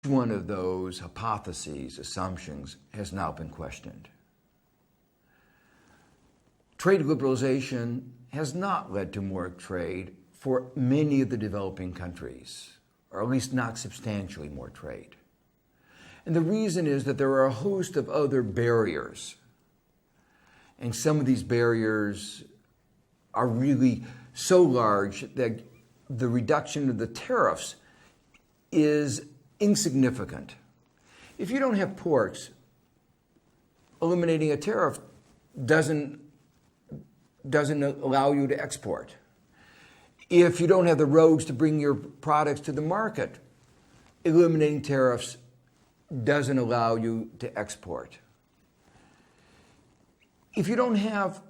one of those hypotheses, assumptions, has now been questioned. Trade liberalization has not led to more trade for many of the developing countries, or at least not substantially more trade. And the reason is that there are a host of other barriers. And some of these barriers are really so large that the reduction of the tariffs is insignificant. If you don't have ports, eliminating a tariff doesn't allow you to export. If you don't have the roads to bring your products to the market, eliminating tariffs doesn't allow you to export. If you don't have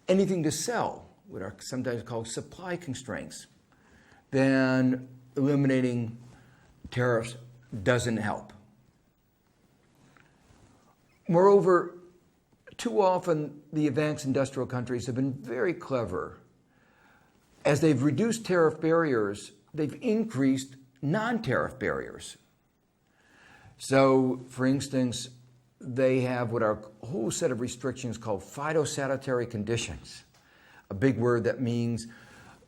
anything to sell, what are sometimes called supply constraints, then eliminating tariffs doesn't help. Moreover, too often the advanced industrial countries have been very clever. As they've reduced tariff barriers, they've increased non-tariff barriers. So, for instance, they have what are a whole set of restrictions called phytosanitary conditions, a big word that means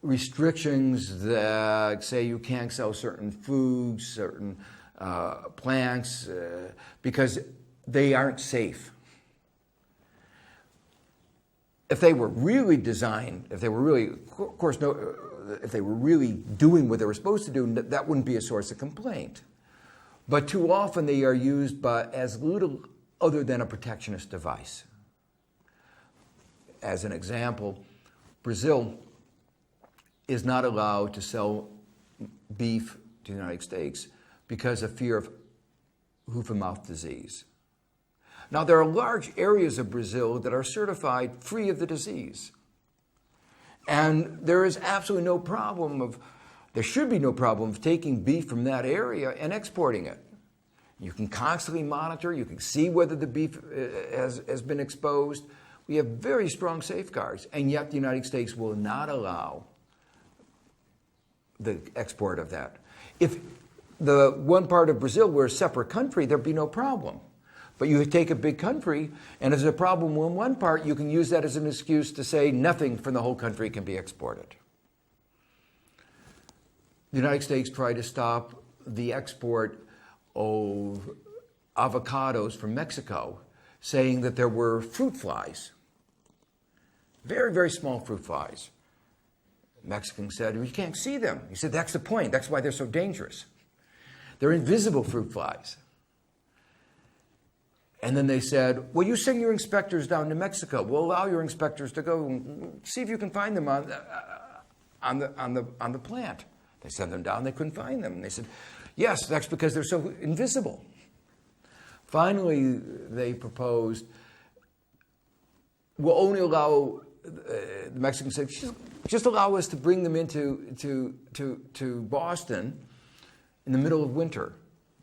restrictions that say you can't sell certain foods, certain plants, because they aren't safe. If they were really designed, if they were really, of course, if they were really doing what they were supposed to do, that wouldn't be a source of complaint. But too often they are used as little other than a protectionist device. As an example, Brazil is not allowed to sell beef to the United States because of fear of hoof-and-mouth disease. Now, there are large areas of Brazil that are certified free of the disease. And there is absolutely no problem there should be no problem of taking beef from that area and exporting it. You can constantly monitor, you can see whether the beef has been exposed. We have very strong safeguards, and yet the United States will not allow the export of that. If the one part of Brazil were a separate country, there'd be no problem. But you take a big country, and if there's a problem in one part, you can use that as an excuse to say nothing from the whole country can be exported. The United States tried to stop the export of avocados from Mexico, saying that there were fruit flies, very, very small fruit flies. Mexicans said, "We can't see them." He said, "That's the point. That's why they're so dangerous. They're invisible fruit flies." And then they said, "Well, you send your inspectors down to Mexico. We'll allow your inspectors to go and see if you can find them on the plant." They sent them down. They couldn't find them. And they said, "Yes, that's because they're so invisible." Finally, they proposed, "We'll only allow," the Mexicans said, "just allow us to bring them into Boston in the middle of winter."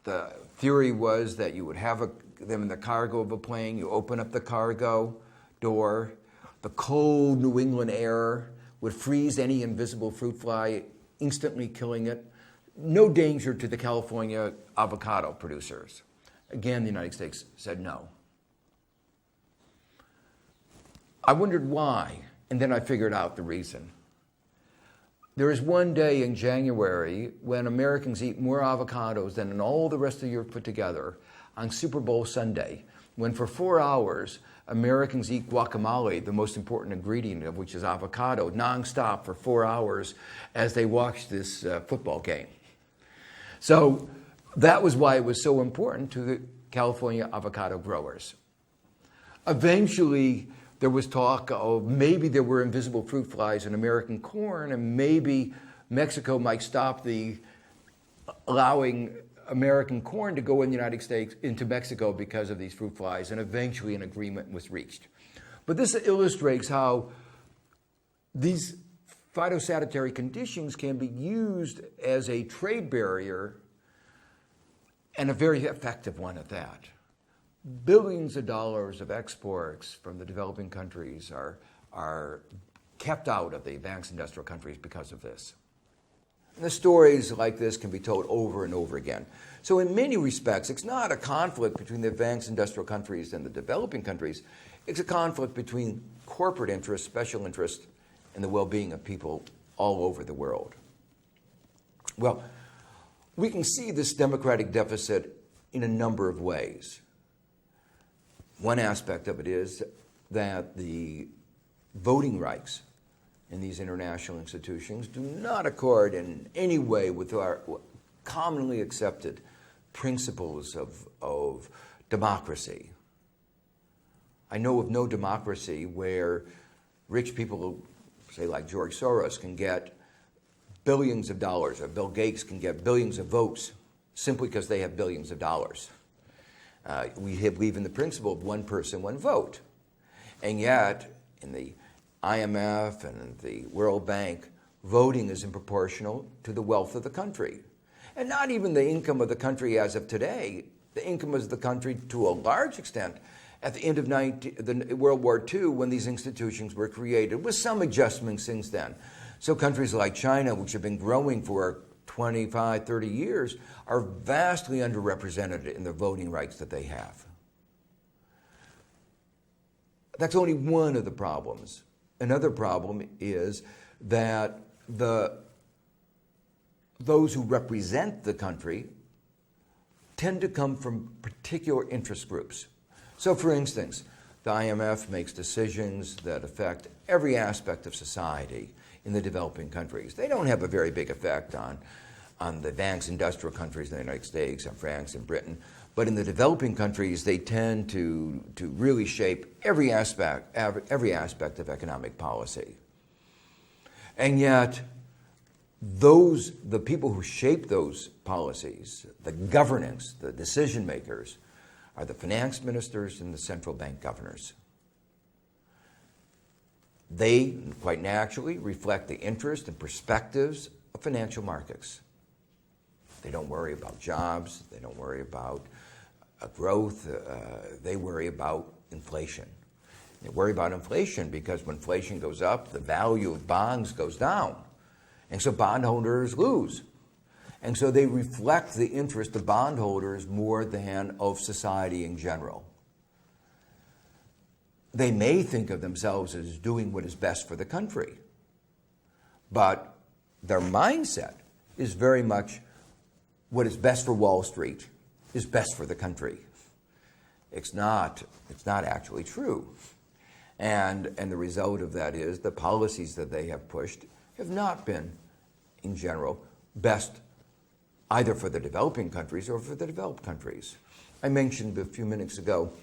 The theory was that you would have them in the cargo of a plane, you open up the cargo door, the cold New England air would freeze any invisible fruit fly, instantly killing it. No danger to the California avocado producers. Again, the United States said no. I wondered why, and then I figured out the reason. There is one day in January when Americans eat more avocados than in all the rest of Europe put together, on Super Bowl Sunday, when for 4 hours, Americans eat guacamole, the most important ingredient of which is avocado, nonstop for 4 hours as they watch this football game. So that was why it was so important to the California avocado growers. Eventually, there was talk of maybe there were invisible fruit flies in American corn, and maybe Mexico might stop allowing American corn to go in the United States into Mexico because of these fruit flies, and eventually an agreement was reached. But this illustrates how these phytosanitary conditions can be used as a trade barrier, and a very effective one at that. Billions of dollars of exports from the developing countries are kept out of the advanced industrial countries because of this. And the stories like this can be told over and over again. So in many respects, it's not a conflict between the advanced industrial countries and the developing countries. It's a conflict between corporate interests, special interests, and the well-being of people all over the world. Well, we can see this democratic deficit in a number of ways. One aspect of it is that the voting rights in these international institutions do not accord in any way with our commonly accepted principles of democracy. I know of no democracy where rich people, say like George Soros, can get billions of dollars, or Bill Gates can get billions of votes simply because they have billions of dollars. We believe in the principle of one person, one vote. And yet, in the IMF and the World Bank, voting isn't proportional to the wealth of the country. And not even the income of the country as of today. The income of the country, to a large extent, at the end of World War II, when these institutions were created, with some adjustments since then. So countries like China, which have been growing for 25, 30 years, are vastly underrepresented in the voting rights that they have. That's only one of the problems. Another problem is that those who represent the country tend to come from particular interest groups. So, for instance, the IMF makes decisions that affect every aspect of society in the developing countries. They don't have a very big effect on the advanced industrial countries in the United States and France and Britain. But in the developing countries, they tend to really shape every aspect of economic policy. And yet, the people who shape those policies, the governance, the decision makers, are the finance ministers and the central bank governors. They, quite naturally, reflect the interests and perspectives of financial markets. They don't worry about jobs. They don't worry about growth. They worry about inflation. They worry about inflation because when inflation goes up, the value of bonds goes down. And so bondholders lose. And so they reflect the interest of bondholders more than of society in general. They may think of themselves as doing what is best for the country, but their mindset is very much what is best for Wall Street is best for the country. It's not actually true. And the result of that is the policies that they have pushed have not been, in general, best either for the developing countries or for the developed countries. I mentioned a few minutes ago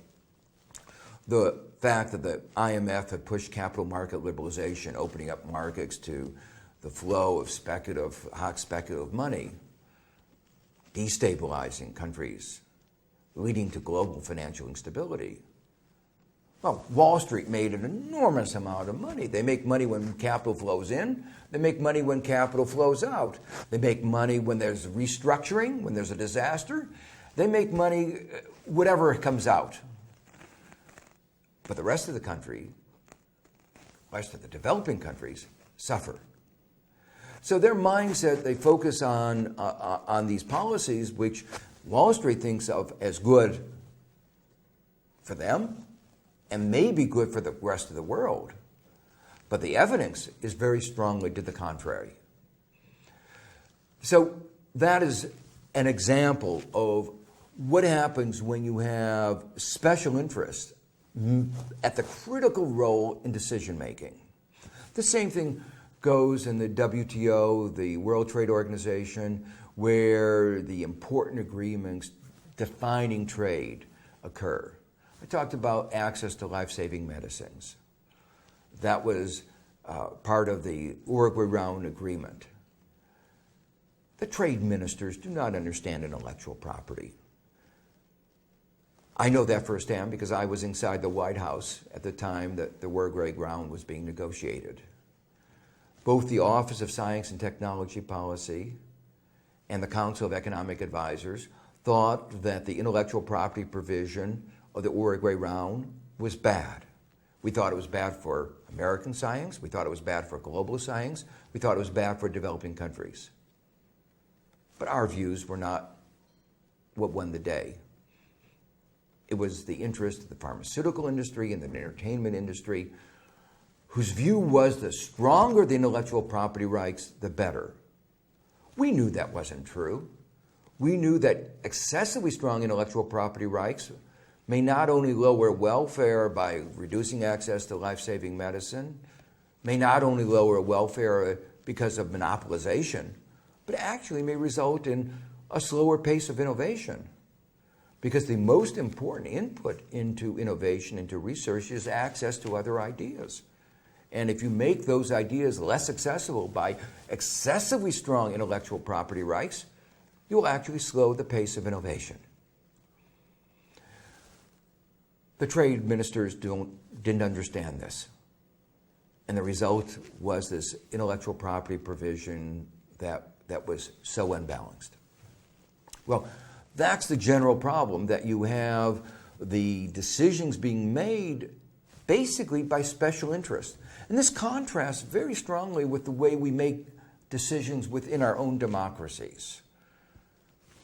the fact that the IMF had pushed capital market liberalization, opening up markets to the flow of hot speculative money, destabilizing countries, leading to global financial instability. Well, Wall Street made an enormous amount of money. They make money when capital flows in. They make money when capital flows out. They make money when there's restructuring, when there's a disaster. They make money whatever comes out. But the rest of the country, the rest of the developing countries, suffer. So their mindset, they focus on these policies which Wall Street thinks of as good for them and may be good for the rest of the world. But the evidence is very strongly to the contrary. So that is an example of what happens when you have special interests at the critical role in decision making. The same thing goes in the WTO, the World Trade Organization, where the important agreements defining trade occur. I talked about access to life-saving medicines. That was part of the Uruguay Round Agreement. The trade ministers do not understand intellectual property. I know that firsthand because I was inside the White House at the time that the Uruguay Round was being negotiated. Both the Office of Science and Technology Policy and the Council of Economic Advisors thought that the intellectual property provision of the Uruguay Round was bad. We thought it was bad for American science. We thought it was bad for global science. We thought it was bad for developing countries. But our views were not what won the day. It was the interest of the pharmaceutical industry and the entertainment industry, whose view was the stronger the intellectual property rights, the better. We knew that wasn't true. We knew that excessively strong intellectual property rights may not only lower welfare by reducing access to life-saving medicine, may not only lower welfare because of monopolization, but actually may result in a slower pace of innovation. Because the most important input into innovation, into research, is access to other ideas. And if you make those ideas less accessible by excessively strong intellectual property rights, you will actually slow the pace of innovation. The trade ministers didn't understand this. And the result was this intellectual property provision that was so unbalanced. Well, that's the general problem, that you have the decisions being made basically by special interest. And this contrasts very strongly with the way we make decisions within our own democracies.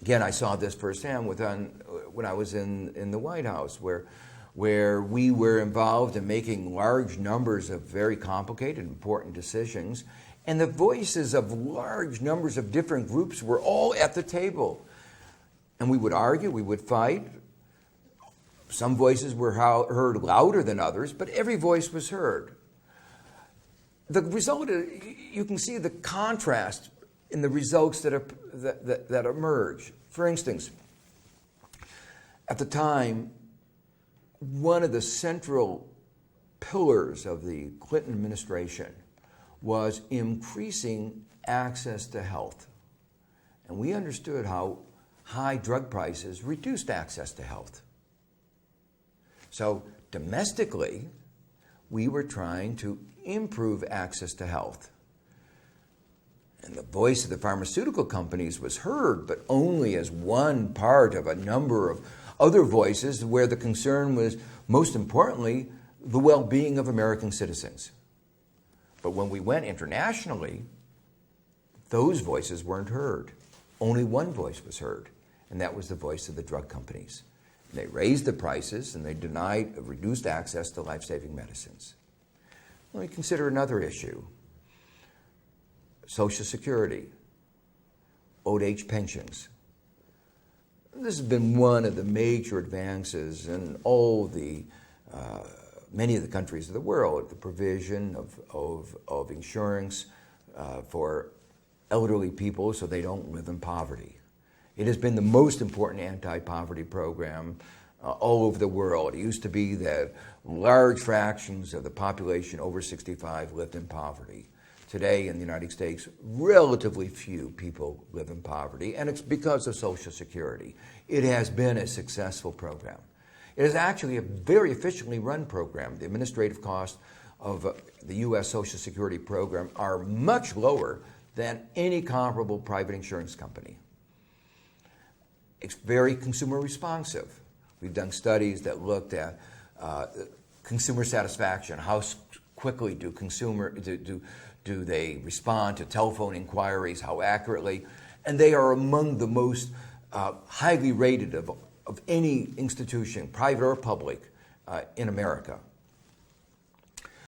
Again, I saw this firsthand when I was in the White House, where we were involved in making large numbers of very complicated, important decisions, and the voices of large numbers of different groups were all at the table. And we would argue, we would fight. Some voices were heard louder than others, but every voice was heard. The result, you can see the contrast in the results that emerge. For instance, at the time, one of the central pillars of the Clinton administration was increasing access to health. And we understood how high drug prices reduced access to health. So domestically, we were trying to improve access to health. And the voice of the pharmaceutical companies was heard, but only as one part of a number of other voices where the concern was, most importantly, the well-being of American citizens. But when we went internationally, those voices weren't heard. Only one voice was heard, and that was the voice of the drug companies. And they raised the prices, and they denied reduced access to life-saving medicines. Let me consider another issue. Social Security, old age pensions. This has been one of the major advances in many of the countries of the world, the provision of insurance for elderly people so they don't live in poverty. It has been the most important anti-poverty program all over the world. It used to be that large fractions of the population over 65 lived in poverty. Today in the United States, relatively few people live in poverty, and it's because of Social Security. It has been a successful program. It is actually a very efficiently run program. The administrative costs of the U.S. Social Security program are much lower than any comparable private insurance company. It's very consumer responsive. We've done studies that looked at consumer satisfaction. How quickly do they respond to telephone inquiries? How accurately? And they are among the most highly rated of any institution, private or public, in America.